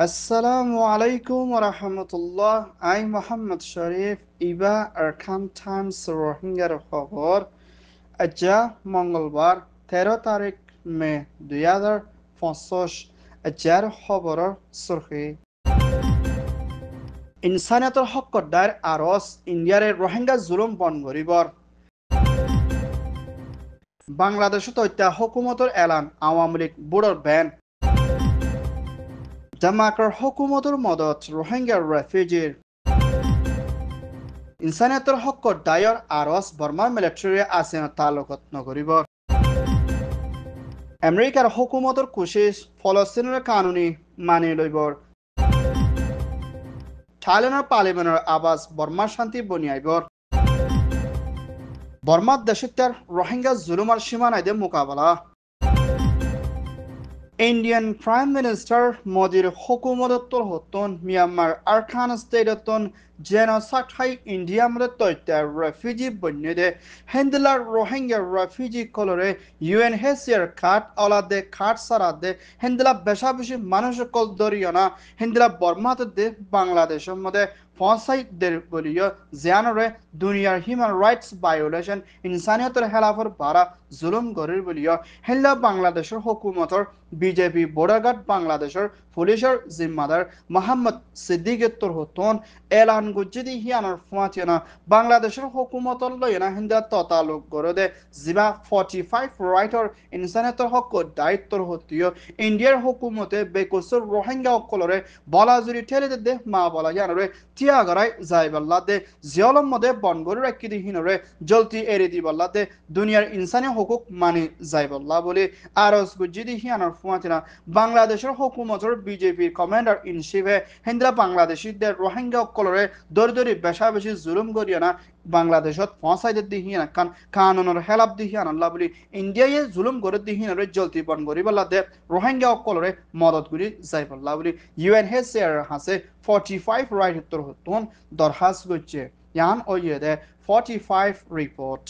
আসসালামু আলাইকুম রহমতুল্লাহ। I Mohammad Sharif Iba Arakan Times রোহিঙ্গার খবর। আজ্জা মঙ্গলবার 13 তারিখ মে 2025। আজ্জার খবৰৰ সুরখি ইনসানিয়তৰ হকত দায়েৰ আৰজ ইণ্ডিয়াৰে ৰোহিংগা জুলুম বন্ধ কৰিবৰ। বাংলাদেশত হত্যা হুকুমতৰ এলান আওয়ামী লীগ বোর্ডৰ বেন। জামাকৰ হুকুমতৰ মদত ৰোহিংগাৰ ৰেফিউজিৰ ইনসানিয়তৰ হকত দায়ৰ আৰজ বৰ্মাৰ মিলিটাৰীয়ে আছেন তালুকত নকৰিব। আমেৰিকাৰ হুকুমতৰ কোচিছ ফলস্তিনৰ কানুনী মানি লইবৰ। থাইলেণ্ডৰ পাৰ্লিমেণ্টৰ আৱাজ বৰ্মাৰ শান্তি বনিয়াইবৰ। বৰ্মাত দেশত্যাৰ ৰোহিংগা জুলুমৰ সীমানাইদে মোকাবেলা। ইন্ডিয়ান প্রাইম মিনিস্টার মোদির হুকুমতর হতন মিয়ানমার আরখান স্টেটতন জেনোসাইড ইন্ডিয়া মধ্যে তৈত্যা রেফিউজি বন্যদে হেন্দিলার রোহিঙ্গা রেফিউজি কলরে ইউএনএইচসিআর কাট অলাদে কাট সারাদে হেন্দিলা বেশা বেশি মানুষ কল দরিয়না হেন্দিলা বর্মাতে দে বাংলাদেশের মধ্যে ফসাইদের বলিও জিয়ানরে দুনিয়ার হিউম্যান রাইটস ভায়োলেশন ইনসানিয়তের হেলাফর বারা জুলুম গরির বলিও হেল্লা বাংলাদেশের হুকুমতর বিজেপি বর্ডারগার্ড বাংলাদেশের পুলিশের জিম্মাদার মোহাম্মদ সিদ্দিকের হতন এলান গুজ্জিদি হিয়ানার ফুয়াতিনা বাংলাদেশের হুকুমতর লইনা হিন্দা ততালুক গরদে জিবা 45 রাইটর ইনসানিয়তের হক দায়িত্বর হতিও ইন্ডিয়ার হুকুমতে বেকসুর রোহিঙ্গা অকলরে বলাজুরি ঠেলে দে মা বলা জানরে তিয়াগরাই যাইবাল্লা দে জিয়লম মদে বনগরি রাখি দি হিনরে জলতি এরি দিবাল্লা দে দুনিয়ার ইনসানি হুকুক মানি যাইবাল্লা বলে আরজ গুজ্জিদি হিয়ানার ফুয়াতিনা বাংলাদেশের হুকুমতর বিজেপির কমান্ডার ইন চিফে হিন্দা বাংলাদেশিদের রোহিঙ্গা অকলরে দরি বেশা বেশি জুলুম করিয়ানা বাংলাদেশত ফসাইদের দিহিয়ানা কান কানুনের হেলাপ দিহিয়ানাল্লা বলি ইন্ডিয়ায় জুলুম করে দিহিনারে জলতি বন করিবাল্লা দে রোহিঙ্গা অকলরে মদত করি যাইবাল্লা বলি ইউএনএইচসিআর হাসে 45 রাইট উত্তর হতন দরখাস্ত করছে ইয়ান ওয়ে দে 45 রিপোর্ট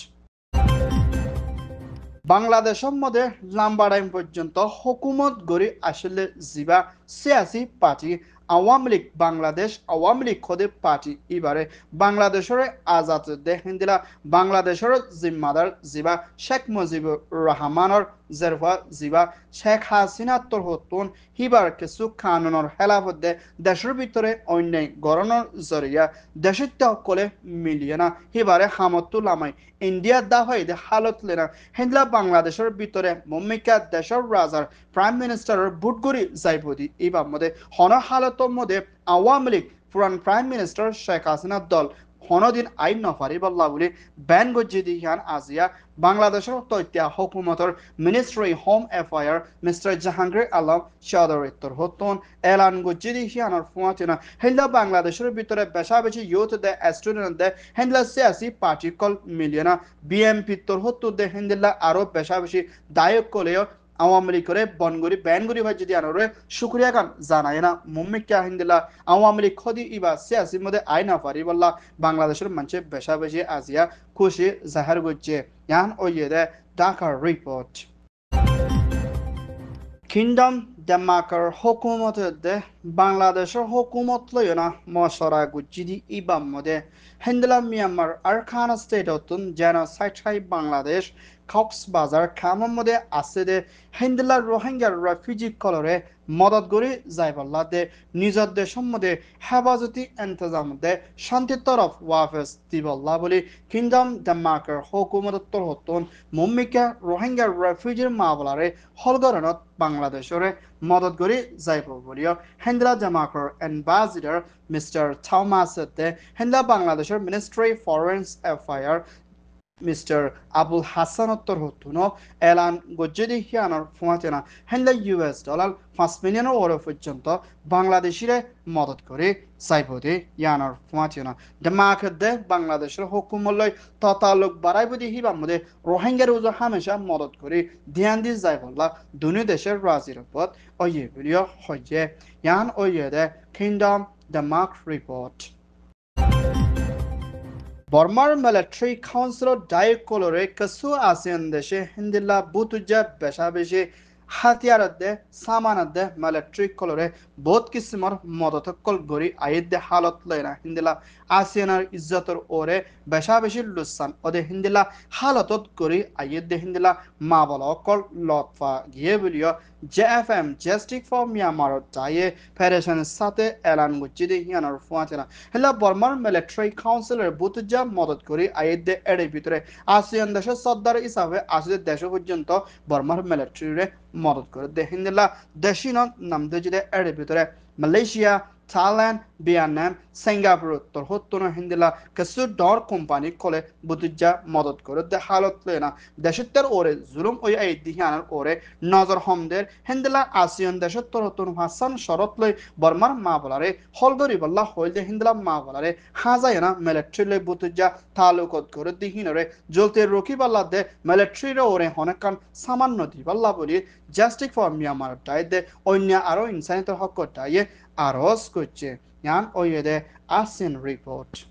বাংলাদেশের মধ্যে লম্বা টাইম পর্যন্ত হুকুমত গড়ি আসলে জিবা সিয়াসি পার্টি আওয়ামী লীগ বাংলাদেশ আওয়ামী লীগ খদে পার্টি এবারে বাংলাদেশের আজাদ দেখেন দিলা বাংলাদেশের জিম্মাদার জিবা শেখ মুজিবুর রহমানের জেরফা জিবা শেখ হাসিনা তোর হতুন হিবার কিছু কানুনের হেলাফতে দেশের ভিতরে অন্যায় গড়নের জরিয়া দেশের সকলে মিলিয়ে না হিবারে হামতুল্লামাই ইন্ডিয়া দা হয় হালত লেনা হেন্দলা বাংলাদেশের ভিতরে মম্মিকা দেশের রাজার প্রাইম মিনিস্টারের বুটগুড়ি যাইবদি এবার মধ্যে হন হালতর মধ্যে আওয়ামী লীগ পুরান প্রাইম মিনিস্টার শেখ হাসিনার দল হনদিন আইন নফারি বল্লা বলে ব্যান গজ্জিদি হিয়ান আজিয়া বাংলাদেশের তথ্য হুকুমতর ministry home affair mister Jahangir Alam চৌধুরীর হতন এলান গজ্জিদি হিয়ানোর ফুয়াতিনা হেন্দা বাংলাদেশের ভিতরে বেশা বেশি ইউথ দে স্টুডেন্ট দে হেন্দলা সিয়াসি পার্টি কল মিলিয়না বিএমপি তোর হতো দে হেন্দিল্লা আরো বেশা বেশি দায়ক কলেও আওয়ামী লীগ করে বনগুড়ি ব্যানগুড়ি ভাই যদি আনরে শুক্রিয়া গান জানায় না মুম্মিকা হিন্দিলা আওয়ামী লীগ খদি ইবা সিয়াসির মধ্যে আইনা পারি বললা বাংলাদেশের মানুষে বেশা বেশি আজিয়া খুশি জাহার করছে ইয়ান ওয়ে দে ঢাকার রিপোর্ট কিংডম ডেনমার্কের হুকুমত দে বাংলাদেশের হুকুমত লয়না মশরা গুজিদি ইবাম মধ্যে হিন্দলা Myanmar Arakan state অতুন genocide Bangladesh Cox's Bazar খামর মধ্যে আছে দে হিন্দলা রোহিঙ্গার রেফিউজি কলরে মদত করি যাইবাল্লা দে নিজের দেশের মধ্যে হেফাজতি ইন্তজাম দে শান্তির তরফ ওয়াফেস দিবল্লা বলে কিংডম ডেনমার্কের হুকুমত হতন মুম্মিকা রোহিঙ্গার রেফিউজির মামলারে হলগরণত বাংলাদেশরে মদত করি যাইব বলিও হেন্দলা ডেনমার্কের অ্যাম্বাসিডর মিস্টার থমাস দে হেন্দলা বাংলাদেশের ministry foreign affair mister Abul Hasan উত্তর হতুন এলান গজ্জিদি হিয়ানোর ফুয়াতেনা হেন্দা $5 মিলিয়নের ওর পর্যন্ত বাংলাদেশিরে মদত করে সাইবদে ইয়ানোর ফুয়াতেনা ডেমার্কের দে বাংলাদেশের হুকুমলয় ততালুক বাড়াইবদি হিবার মধ্যে রোহিঙ্গার উজো হামেশা মদত করে ধ্যান দিয়ে যাইবল্লা দুনি দেশের রাজির পথ ওয়ে ভিডিও হয়ে ইয়ান ওয়ে দে কিংডম ডেমার্ক রিপোর্ট বর্মার মিলিটারি কাউন্সিলর ডাইকলরে কিছু আসিয়ান দেশে হিন্দিল্লা বুতুজা বেশা বেশি হাতিয়ার দে সামান দে মিলিটারি কলরে বহুত কিসিমর মদত কল গরি আইদ দে হালত লয়না হিন্দিলা আসিয়ানার ইজ্জতর ওরে বেশা বেশি লুসান ওদে হিন্দিলা হালতত গরি আইদ দে হিন্দিলা মা বলা কল লতফা গিয়ে বলিও JFM Justice for Myanmar তাইয়ে ফেডারেশনের সাথে এলান গুচ্ছি দে হিয়ানার ফুয়াচেনা হিলা বর্মার মিলিটারি কাউন্সিলের বুতুজা মদত করি আইদ দে এর ভিতরে আসিয়ান দেশের সর্দার হিসাবে আসিদের দেশ পর্যন্ত বর্মার মিলিটারিরে মদত করে দে হিন্দিলা দেশি নাম দিয়ে এর ভিতরে মালয়েশিয়া থাইল্যান্ড ভিয়েতনাম সিঙ্গাপুর তোর হতো না হিন্দিলা কিছু ডর কোম্পানি কলে বুতুজা মদত করে দে হালত লেনা দেশের ওরে জুলুম ওই এই দিহানার ওরে নজর হমদের হিন্দিলা আসিয়ান দেশের তোর হতো হাসান শরত লই বর্মার মা বলারে হলগরি বল্লা হইলে হিন্দিলা মা বলারে হাজায় না মিলিটারি লই বুতুজা তালুকত করে দিহিনরে জ্বলতে রকি বাল্লা দে মিলিটারির ওরে হনেকান সামান্য দি বাল্লা বলি জাস্টিস ফর মিয়ানমার টাই দে অন্য আরো ইনসানিয়তের হক টাইয়ে আরজ করছে yan oyede ASEAN report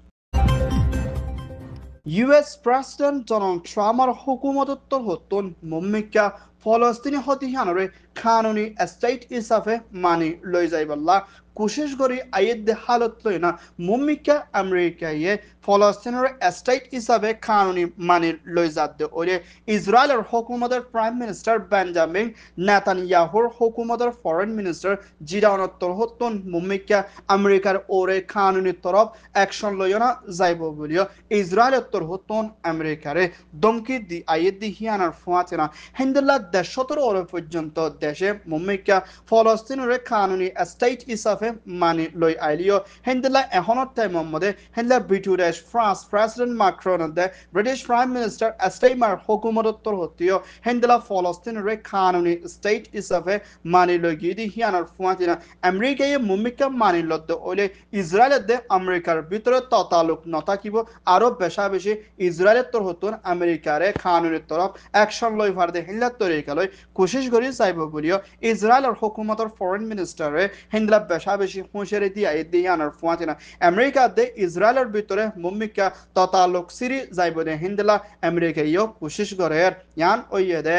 US President Donald Trump'র হুকুমতত্তর হতন মুম্মিকা ফলস্তিনি হতিহানরে কানুনি স্টেট হিসাবে মানি লই যাইবাল্লা কোশিশ করি আইদ হালত লই না মুম্মিকা আমেরিকায়ে ফলস্তিনের স্টেট হিসাবে কানুনি মানি লই যাতে ওরে ইসরায়েলের হুকুমতের প্রাইম মিনিস্টার বেঞ্জামিন নেতানিয়াহুর হুকুমতের ফরেন মিনিস্টার জিরাউনত্তর হতন মুম্মিকা আমেরিকার ওরে কানুনি তরফ অ্যাকশন লই না যাইব বলিও ইসরায়েলের তোর হতন আমেরিকারে দমকি দি আইদ দি হিয়ানার ফুয়াচেনা হিন্দুল্লাহ দেশতর ওরে পর্যন্ত দেশে মুম্মিকা ফলস্তিনের কানুনি স্টেট হিসাবে মানি লই আইলিও হিন্দুল্লাহ এখনত টাইমের মধ্যে হিন্দুল্লাহ ব্রিটিশ ফ্রান্স প্রেসিডেন্ট মাক্রন দে ব্রিটিশ প্রাইম মিনিস্টার স্টেইমার হুকুমতত্তর হতিও হিন্দুল্লাহ ফলস্তিনের কানুনি স্টেট হিসাবে মানি লই গিয়ে দি হিয়ানার ফুয়াচেনা আমেরিকায় মুম্মিকা মানি লদ্দ ওলে ইসরায়েলের দে আমেরিকার ভিতরে ততালুক নথাকিব আরো বেশা বেশি ইসরায়েলের তোর হতুন আমেরিকারে কানুনের তরফ অ্যাকশন লই ভারদে হিন্দুল্লাহ তরিকা লই কোশিশ করি চাইব বলিও ইসরায়েলের হুকুমতের ফরেন মিনিস্টারে হিন্দুল্লাহ বেশা বেশি হুঁশিয়ারি দিয়ে দিয়ে আনার ফুয়াচেনা আমেরিকা দে ইসরায়েলের ভিতরে মুম্মিকা ততালুক সিরি যাইব দে হিন্দুল্লাহ আমেরিকাইও কোশিশ করে ইয়ান ওইয়ে দে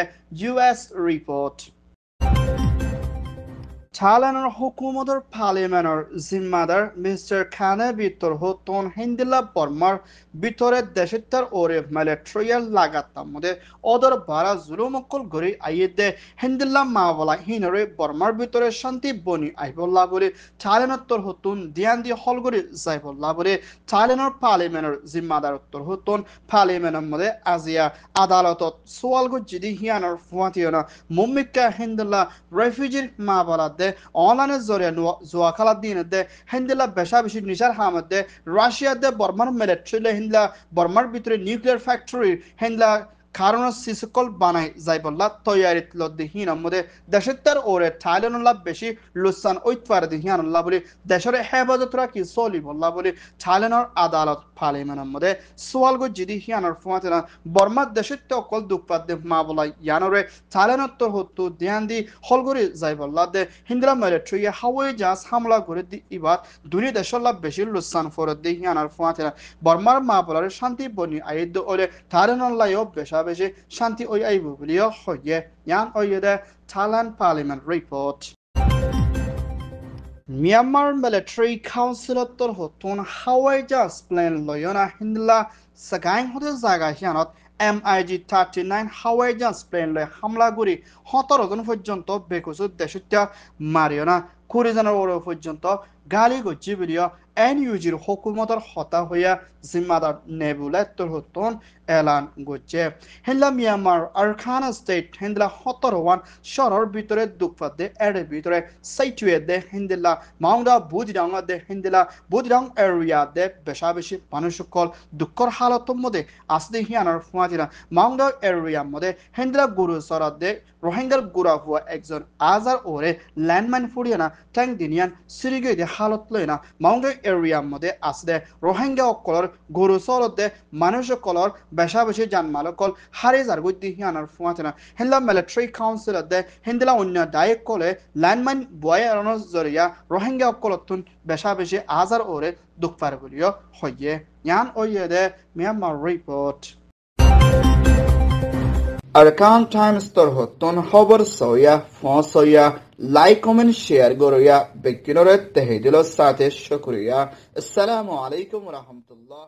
US report Thailand'ın hukumatır parliamentar zimmadar Mr. Khan'e bitor hotun Hindila Burmar bitore deşittar ore military lagattam mode odor bara zulumukul gori ayide Hindila mavala hinore Burmar bitore shanti boni aibolla bole Thailand'tor hotun diandi holgori zaibolla bole Thailand'র parliamentar zimmadar tor hotun parliamentar mode azia adalatot sual gujidi hianar fuationa mummika Hindila refugee mavala অনলাইনের জরিয়া জোয়াখালা দিন দে হিন্দুলা বেশা বেশি নিশার হামদ দে Russia দে বর্মার military হিন্দলা বর্মার ভিতরে nuclear factory হিন্দলা কারণ সিসকল বানাই যাই বললা তৈয়ারিত লদ্দিহীন মধ্যে দেশের তার ওরে থাইল্যান্ড লাভ বেশি লুসান ওইতফার দিহিয়ান বলে দেশের হেফাজত রাখি চলি বললা বলে থাইল্যান্ডর আদালত পার্লিমেন্টের মধ্যে সোয়াল গো জিদি হিয়ানোর ফুয়াতেনা বর্মার দেশের তো অকল দুঃপাত দে মা বলা ইয়ানোরে থাইল্যান্ডর তো হতো ধ্যান দি হলগরি যাই বললা দে হিন্দুরা মিলিটারি হাওয়াই জাহাজ হামলা করে দি ইবার দুনি দেশের লাভ বেশি লুসান ফরত দি হিয়ানোর ফুয়াতেনা বর্মার মা বলার শান্তি বনি আইদ ওলে থাইল্যান্ডর লাইও বেশা বেশি শান্তি ওই আইব বলিও হইয়ে ইয়ান ওইয়ে দে Thailand Parliament Report Myanmar Military Council তোর হতুন হাওয়াই জাহাজ প্লেন লয়না হিন্দলা সাগাইং হতে জায়গা হিয়ানত MiG-39 হাওয়াই জাহাজ প্লেন লয় হামলা করি 17 জন পর্যন্ত বেকুসুদ দেশটা মারিওনা 20 জনের ওর পর্যন্ত গালি গজ্জি বলিও NUGর হুকুমতের হতা হইয়া জিম্মাদার নেবুলেত্তর হতুন এলান গজ্জে হিন্দলা মিয়ানমার আরখানা স্টেট হিন্দলা 17 শহরের ভিতরে দুঃখপাতে এর ভিতরে সাইটুয়ে দে হিন্দলা মাউন্ডা বুদিরাং দে হিন্দলা বুদিরাং এরিয়া দে বেশা বেশি মানুষ সকল দুঃখর হালতের মধ্যে আসতে হিয়ানার ফুয়াজিরা মাউন্ডা এরিয়ার মধ্যে হিন্দলা গুরু সরাদ দে রোহিঙ্গার গুড়া হুয়া একজন আজার ওরে ল্যান্ডমাইন ফুরিয়ানা ট্যাং দিনিয়ান সিরিগে দে হালত লয়না মাউন্ডা এরিয়ার মধ্যে আসতে রোহিঙ্গা অকলর গুরু সরদ দে মানুষ কলর বেশা বেশি জানমাল কল হারে জারগুদ্দি হিয়ানার ফুয়াজিরা হিন্দলা মিলিটারি কাউন্সিল দে হিন্দলা অন্য ডাইক কলে ল্যান্ডমাইন বয় এরানোর জরিয়া রোহিঙ্গা অকলতুন বেশা বেশি আজার ওরে দুঃখ পার বলিও হইয়ে ইয়ান ওইয়ে দে Myanmar report Arkan Times tor hoton খবর সয়া ফসয়া লাইক কমেন্ট শেয়ার গরয়া বেকিনরে তেহেদিল সাথে শুকরিয়া আসসালামু আলাইকুম ওয়া রাহমাতুল্লাহ